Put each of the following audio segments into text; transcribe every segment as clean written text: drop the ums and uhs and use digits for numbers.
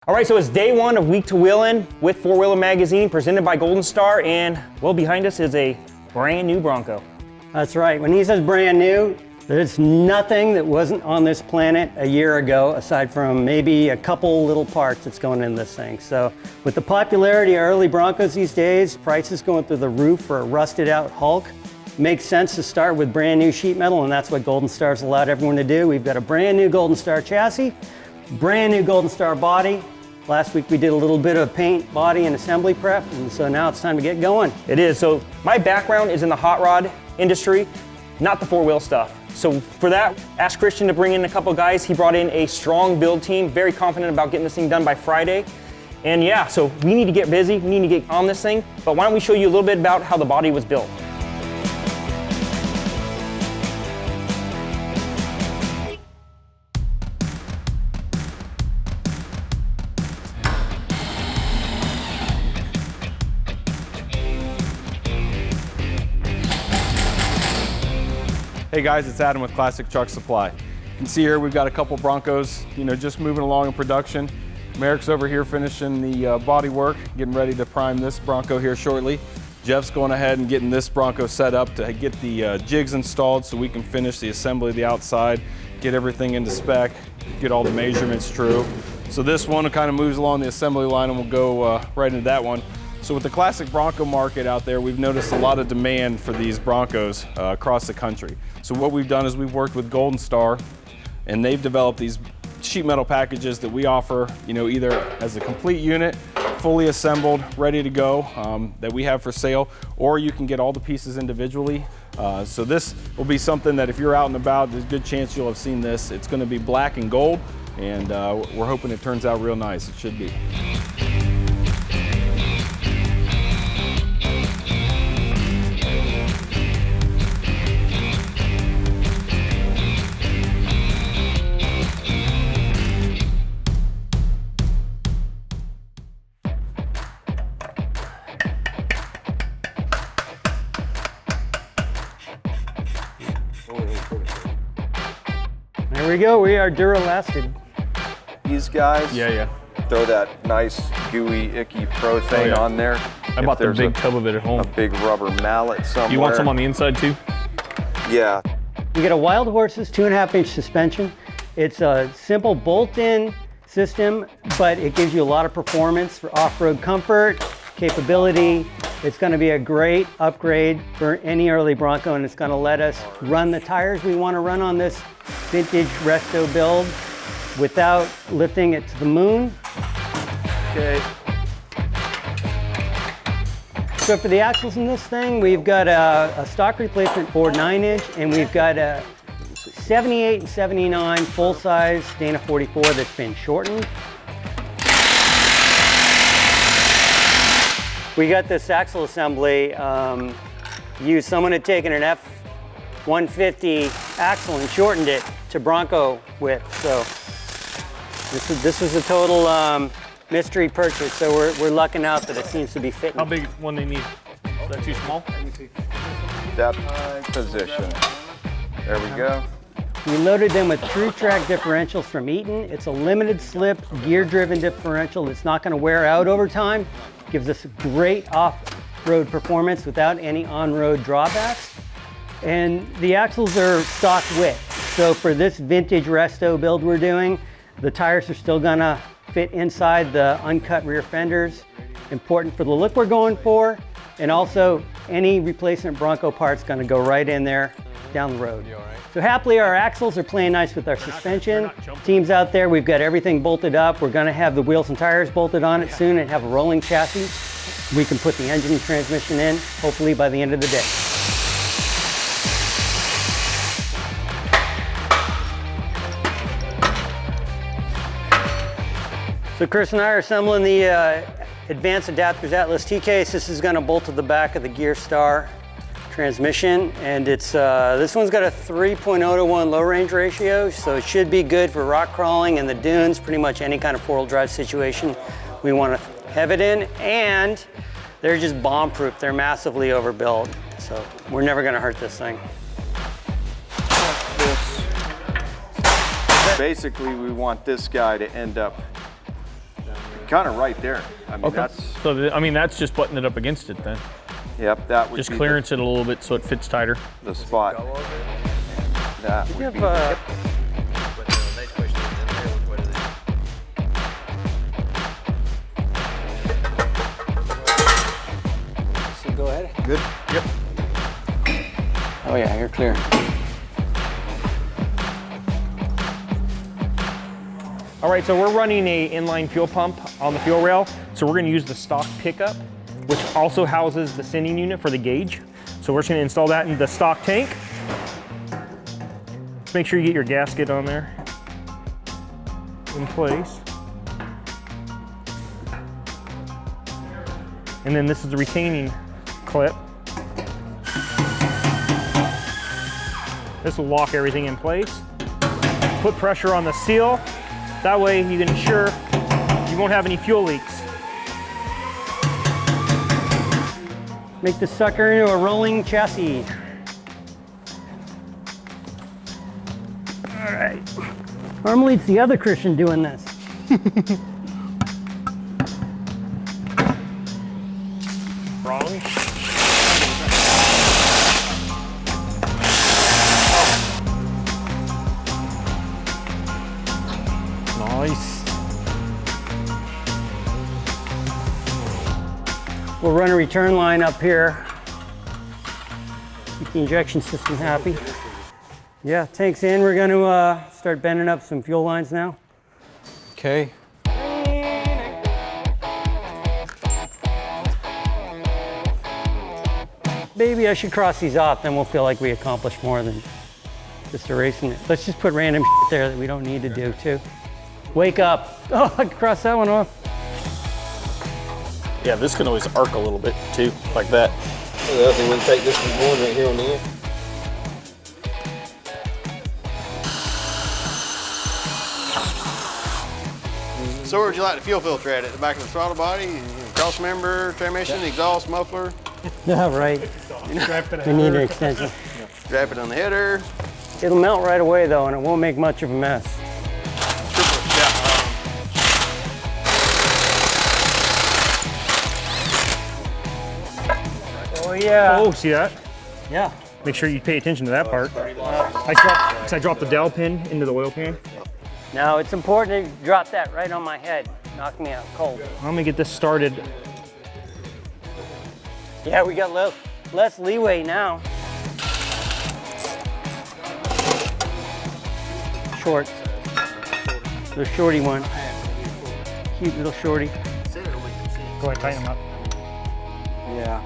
All right, so it's day one of Week to Wheelin with Four Wheeler Magazine, presented by Golden Star, and well, behind us is a brand new Bronco. That's right. When he says brand new, there's nothing that wasn't on this planet a year ago, aside from maybe a couple little parts that's going in this thing. So with the popularity of early Broncos these days, prices going through the roof for a rusted out Hulk, makes sense to start with brand new sheet metal, and that's what Golden Star's allowed everyone to do. We've got a brand new Golden Star chassis, brand new Golden Star body. Last week we did a little bit of paint, body, and assembly prep, and so now it's time to get going. It is. So my background is in the hot rod industry, not the four-wheel stuff. So for that, asked Christian to bring in a couple guys. He brought in a strong build team, very confident about getting this thing done by Friday. And yeah, so we need to get busy, we need to get on this thing, but why don't we show you a little bit about how the body was built. Hey guys, it's Adam with Classic Truck Supply. You can see here we've got a couple Broncos, just moving along in production. Merrick's over here finishing the body work, getting ready to prime this Bronco here shortly. Jeff's going ahead and getting this Bronco set up to get the jigs installed so we can finish the assembly of the outside, get everything into spec, get all the measurements true. So this one kind of moves along the assembly line and we'll go right into that one. So with the classic Bronco market out there, we've noticed a lot of demand for these Broncos across the country. So what we've done is we've worked with Golden Star, and they've developed these sheet metal packages that we offer, either as a complete unit, fully assembled, ready to go, that we have for sale, or you can get all the pieces individually. So this will be something that if you're out and about, there's a good chance you'll have seen this. It's going to be black and gold, and we're hoping it turns out real nice. It should be. There we go, we are Duralasted. These guys, Yeah. throw that nice gooey, icky Pro-Thane on there. I bought the big tub of it at home. A big rubber mallet somewhere. You want some on the inside too? Yeah. You get a Wild Horses 2.5-inch suspension. It's a simple bolt-in system, but it gives you a lot of performance for off-road comfort, capability. It's going to be a great upgrade for any early Bronco, and it's going to let us run the tires we want to run on this vintage resto build without lifting it to the moon. Okay. So for the axles in this thing, we've got a stock replacement Ford 9-inch, and we've got a 78 and 79 full-size Dana 44 that's been shortened. We got this axle assembly. Someone had taken an F-150 axle and shortened it to Bronco width. So this was a total mystery purchase. So we're lucking out that it seems to be fitting. How big one they need? Is that too small? Depth position. There we go. We loaded them with True Track differentials from Eaton. It's a limited slip, gear-driven differential that's not going to wear out over time. Gives us great off-road performance without any on-road drawbacks. And the axles are stock width. So for this vintage resto build we're doing, the tires are still gonna fit inside the uncut rear fenders. Important for the look we're going for. And also any replacement Bronco part's gonna go right in there down the road. So happily our axles are playing nice with our suspension. Teams out there, we've got everything bolted up. We're gonna have the wheels and tires bolted on it soon and have a rolling chassis. We can put the engine and transmission in, hopefully by the end of the day. So Chris and I are assembling the Advanced Adapters Atlas T-Case. This is gonna bolt to the back of the Gear Star transmission, and it's this one's got a 3.0 to 1 low range ratio, so it should be good for rock crawling in the dunes, pretty much any kind of four-wheel drive situation we want to have it in. And they're just bomb proof. They're massively overbuilt, so we're never going to hurt this thing. Basically, we want this guy to end up kind of right there. I mean, that's, So, I mean, that's just putting it up against it then. yep, that would Just be clearance it a little bit so it fits tighter. the spot. That You would have, be, so go ahead. good. Yep. Oh yeah, you're clear. All right, so we're running a inline fuel pump on the fuel rail. So we're gonna use the stock pickup, which also houses the sending unit for the gauge. So we're just gonna install that in the stock tank. Just make sure you get your gasket on there in place. And then this is the retaining clip. This will lock everything in place. Put pressure on the seal. That way you can ensure you won't have any fuel leaks. Make the sucker into a rolling chassis. All right. Normally it's the other Christian doing this. Wrong. Nice. We'll run a return line up here. Keep the injection system happy. Yeah, tank's in. We're going to start bending up some fuel lines now. Okay. Maybe I should cross these off, then we'll feel like we accomplished more than just erasing it. Let's just put random shit there that we don't need to do too. Wake up. Oh, I can cross that one off. Yeah, this can always arc a little bit too, like that. The other thing, we'll take this one right here on the end. So where would you like the fuel filter at? At the back of the throttle body, cross member, transmission, exhaust, muffler? Yeah, right. We need an extension. Strap it on the header. It'll melt right away though, and it won't make much of a mess. Oh yeah. Oh, see that? Yeah. Make sure you pay attention to that part. I dropped the dowel pin into the oil pan. Now it's important to drop that right on my head. Knock me out cold. I'm gonna get this started. Yeah, we got less leeway now. Short. The shorty one. Cute little shorty. Go ahead, tighten them up. Yeah.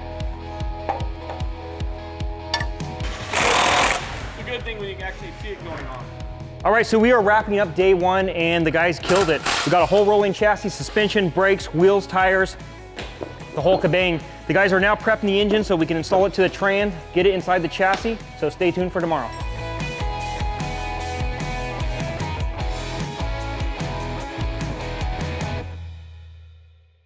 It's a good thing when you can actually see it going on. All right, so we are wrapping up day one and the guys killed it. We got a whole rolling chassis, suspension, brakes, wheels, tires, the whole kabang. The guys are now prepping the engine so we can install it to the Tran, get it inside the chassis, so stay tuned for tomorrow.